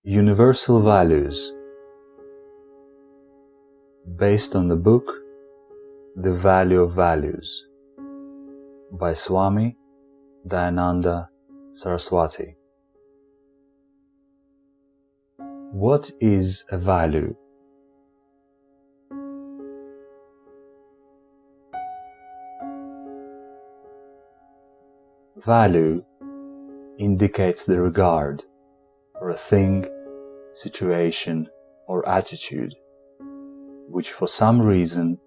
Universal Values, based on the book The Value of Values by Swami Dayananda Saraswati. What is a value? Value indicates the regard for a thing, situation, or attitude, which for some reason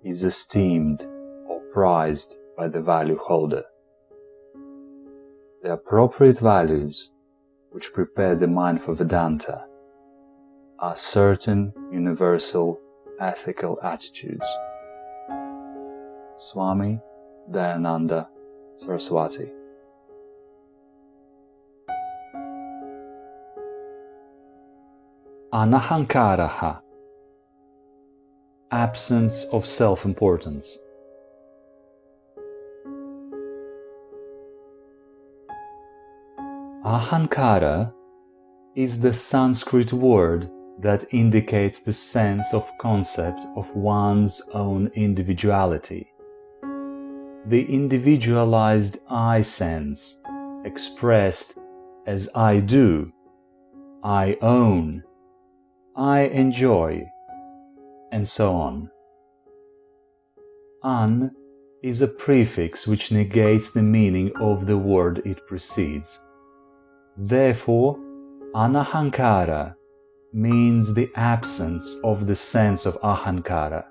is esteemed or prized by the value holder. The appropriate values which prepare the mind for Vedanta are certain universal ethical attitudes. Swami Dayananda Saraswati. Anahankara, absence of self-importance. Ahankara is the Sanskrit word that indicates the sense of concept of one's own individuality. The individualized I sense, expressed as I do, I own, I enjoy, and so on. An is a prefix which negates the meaning of the word it precedes. Therefore, anahankara means the absence of the sense of ahankara,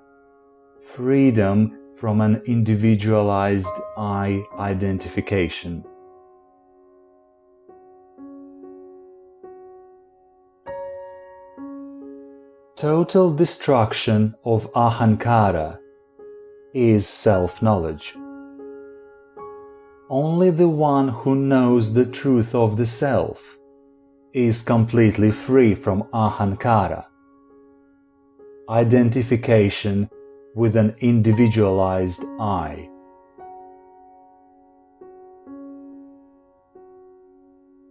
freedom from an individualized I identification. Total destruction of ahankara is self-knowledge. Only the one who knows the truth of the self is completely free from ahankara, identification with an individualized I.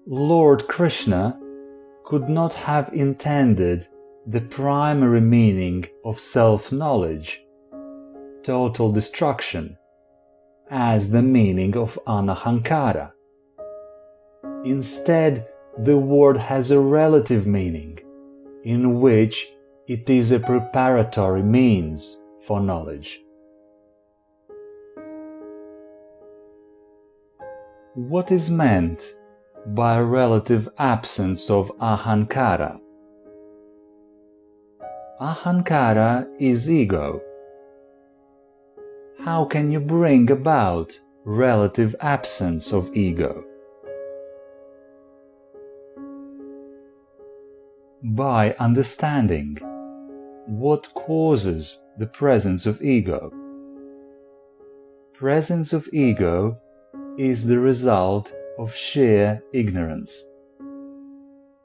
Lord Krishna could not have intended the primary meaning of self-knowledge, total destruction, as the meaning of anahankara. Instead, the word has a relative meaning, in which it is a preparatory means for knowledge. What is meant by a relative absence of ahankara? Ahankara is ego. How can you bring about relative absence of ego? By understanding what causes the presence of ego. Presence of ego is the result of sheer ignorance.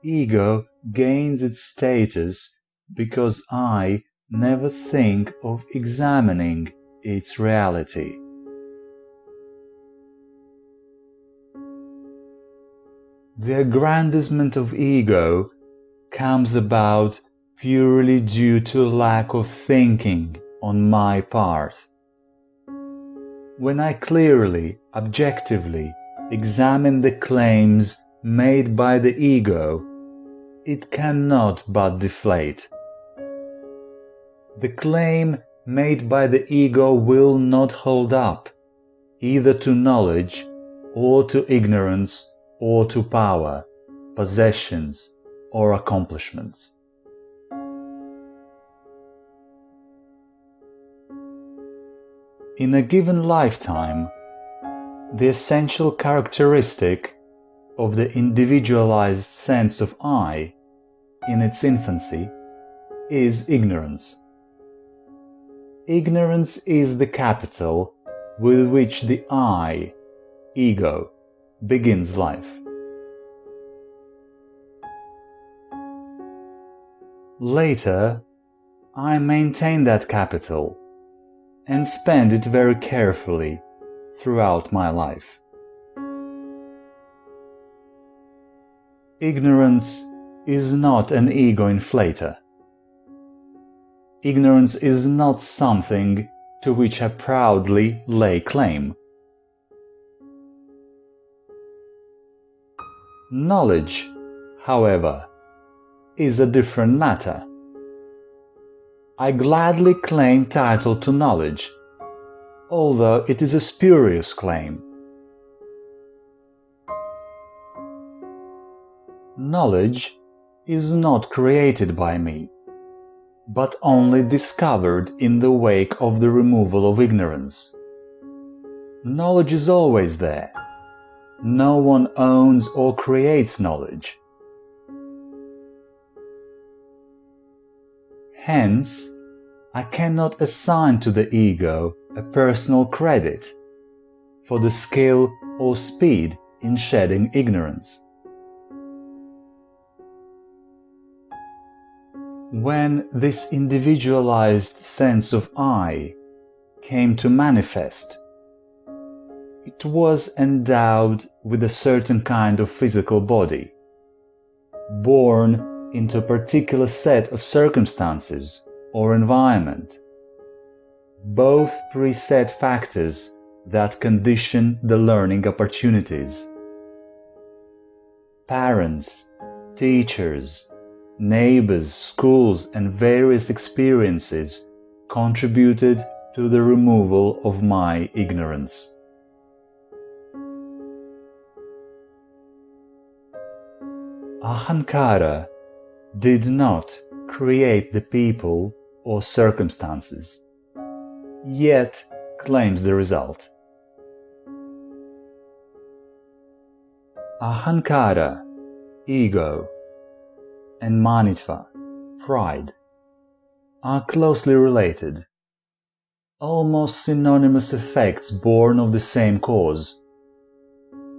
Ego gains its status because I never think of examining its reality. The aggrandizement of ego comes about purely due to lack of thinking on my part. When I clearly, objectively examine the claims made by the ego, it cannot but deflate. The claim made by the ego will not hold up, either to knowledge, or to ignorance, or to power, possessions, or accomplishments. In a given lifetime, the essential characteristic of the individualized sense of I, in its infancy, is ignorance. Ignorance is the capital with which the I, ego, begins life. Later, I maintain that capital and spend it very carefully throughout my life. Ignorance is not an ego inflator. Ignorance is not something to which I proudly lay claim. Knowledge, however, is a different matter. I gladly claim title to knowledge, although it is a spurious claim. Knowledge is not created by me, but only discovered in the wake of the removal of ignorance. Knowledge is always there. No one owns or creates knowledge. Hence, I cannot assign to the ego a personal credit for the skill or speed in shedding ignorance. When this individualized sense of I came to manifest, it was endowed with a certain kind of physical body, born into a particular set of circumstances or environment, both preset factors that condition the learning opportunities. Parents, teachers, neighbors, schools, and various experiences contributed to the removal of my ignorance. Ahankara did not create the people or circumstances, yet claims the result. Ahankara, ego, and manitva, pride, are closely related, almost synonymous effects born of the same cause: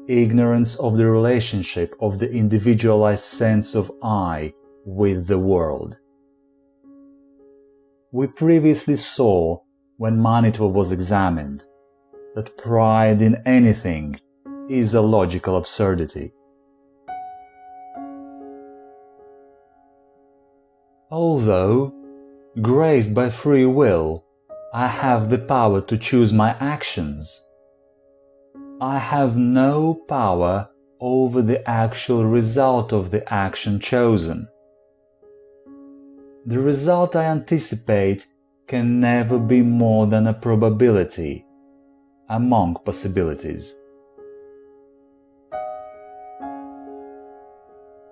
ignorance of the relationship of the individualized sense of I with the world. We previously saw, when manitva was examined, that pride in anything is a logical absurdity. Although, graced by free will, I have the power to choose my actions, I have no power over the actual result of the action chosen. The result I anticipate can never be more than a probability among possibilities.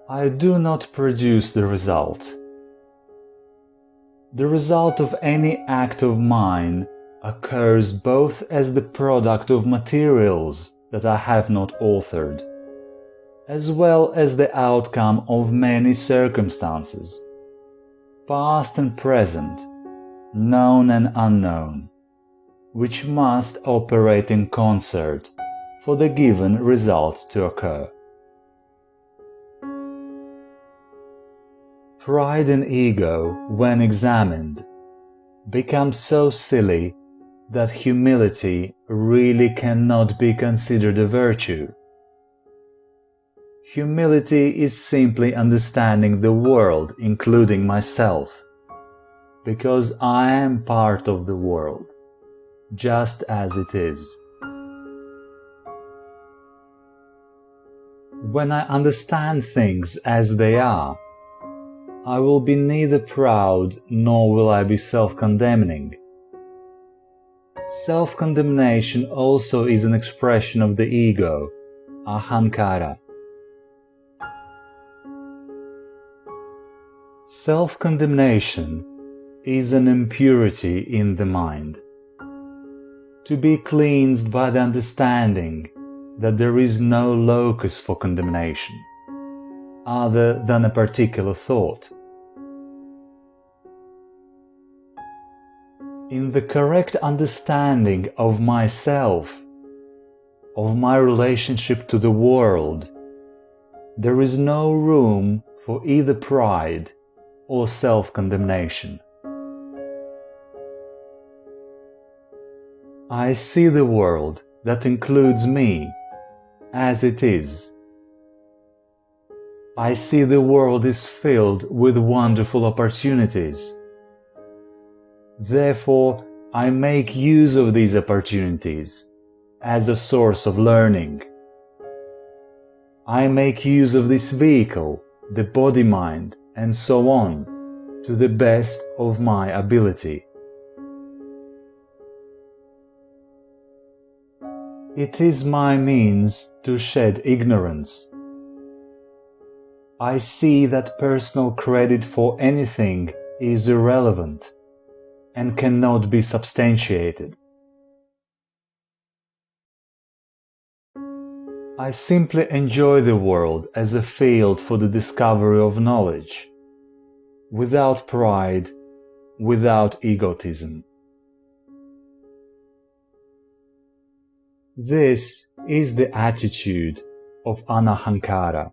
I do not produce the result. The result of any act of mine occurs both as the product of materials that I have not authored, as well as the outcome of many circumstances, past and present, known and unknown, which must operate in concert for the given result to occur. Pride and ego, when examined, become so silly that humility really cannot be considered a virtue. Humility is simply understanding the world, including myself, because I am part of the world, just as it is. When I understand things as they are, I will be neither proud nor will I be self-condemning. Self-condemnation also is an expression of the ego, Ahankara. Self-condemnation is an impurity in the mind, to be cleansed by the understanding that there is no locus for condemnation, other than a particular thought. In the correct understanding of myself, of my relationship to the world, there is no room for either pride or self-condemnation. I see the world that includes me as it is. I see the world is filled with wonderful opportunities. Therefore, I make use of these opportunities as a source of learning. I make use of this vehicle, the body-mind, and so on, to the best of my ability. It is my means to shed ignorance. I see that personal credit for anything is irrelevant and cannot be substantiated. I simply enjoy the world as a field for the discovery of knowledge, without pride, without egotism. This is the attitude of Anahankara.